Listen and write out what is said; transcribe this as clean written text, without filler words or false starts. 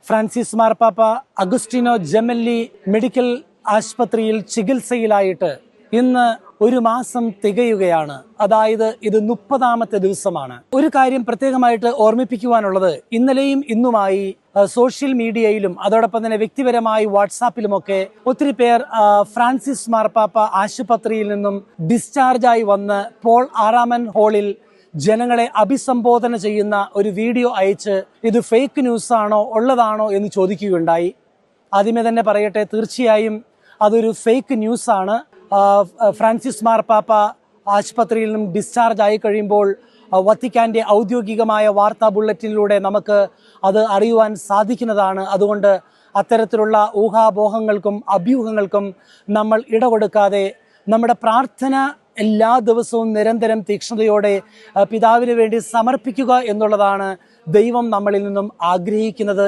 Francis മാർപ്പാപ്പ അഗുസ്റ്റിനോ Gemelli medical ആശുപത്രിയിൽ ചികിത്സയിലായിട്ട് ഇന്ന് ഒരു മാസം തികയുകയാണ്. അതായത് ഇത് 30ാമത്തെ ദിവസമാണ്. ഒരു കാര്യം പ്രത്യേകമായിട്ട് ഓർമ്മിപ്പിക്കുവാനുള്ളത്, ഇന്നലെയും ഇന്നുമായി സോഷ്യൽ മീഡിയയിലും അതോടൊപ്പം തന്നെ വ്യക്തിപരമായി വാട്സാപ്പിലുമൊക്കെ ഒത്തിരി പേർ ഫ്രാൻസിസ് മാർപ്പാപ്പ ആശുപത്രിയിൽ നിന്നും ഡിസ്ചാർജായി വന്ന് പോൾ ആറാമൻ ഹാളിൽ ജനങ്ങളെ അഭിസംബോധന ചെയ്യുന്ന ഒരു വീഡിയോ അയച്ച് ഇത് ഫേക്ക് ന്യൂസ് ആണോ ഉള്ളതാണോ എന്ന് ചോദിക്കുകയുണ്ടായി. ആദ്യമേ തന്നെ പറയട്ടെ, തീർച്ചയായും അതൊരു ഫേക്ക് ന്യൂസാണ്. ഫ്രാൻസിസ് മാർപ്പാപ്പ ആശുപത്രിയിൽ നിന്നും ഡിസ്ചാർജ് ആയി കഴിയുമ്പോൾ വത്തിക്കാൻ്റെ ഔദ്യോഗികമായ വാർത്താ ബുള്ളറ്റിനിലൂടെ നമുക്ക് അത് അറിയുവാൻ സാധിക്കുന്നതാണ്. അതുകൊണ്ട് അത്തരത്തിലുള്ള ഊഹാപോഹങ്ങൾക്കും അഭ്യൂഹങ്ങൾക്കും നമ്മൾ ഇടകൊടുക്കാതെ നമ്മുടെ പ്രാർത്ഥന എല്ലാ ദിവസവും നിരന്തരം തീക്ഷ്ണതയോടെ പിതാവിന് വേണ്ടി സമർപ്പിക്കുക എന്നുള്ളതാണ് ദൈവം നമ്മളിൽ നിന്നും ആഗ്രഹിക്കുന്നത്.